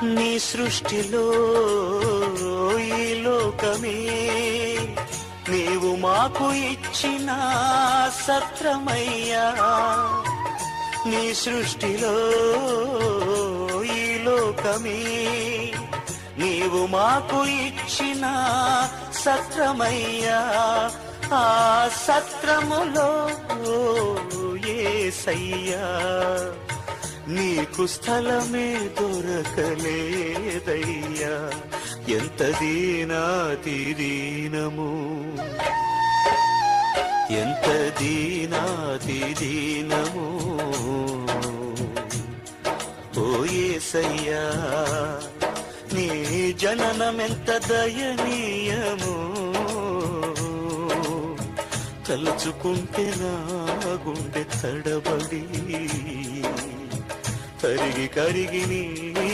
నీ సృష్టిలో ఈ లోకమే నీవు మాకు ఇచ్చిన సత్రమయ్యా. నీ సృష్టిలో ఈ లోకమే నీవు మాకు ఇచ్చిన సత్రమయ్యా. ఆ సత్రములో యేసయ్యా నీకు స్థలమే దొరకలేదయ్యా. ఎంత దీనాతి దీనము, ఎంత దీనాతి దీనము ఓ యేసయ్యా. నీ జననమెంత దయనీయము, తలుచుకుంటే నా గుండె తడబడి కరిగి కరిగి నీ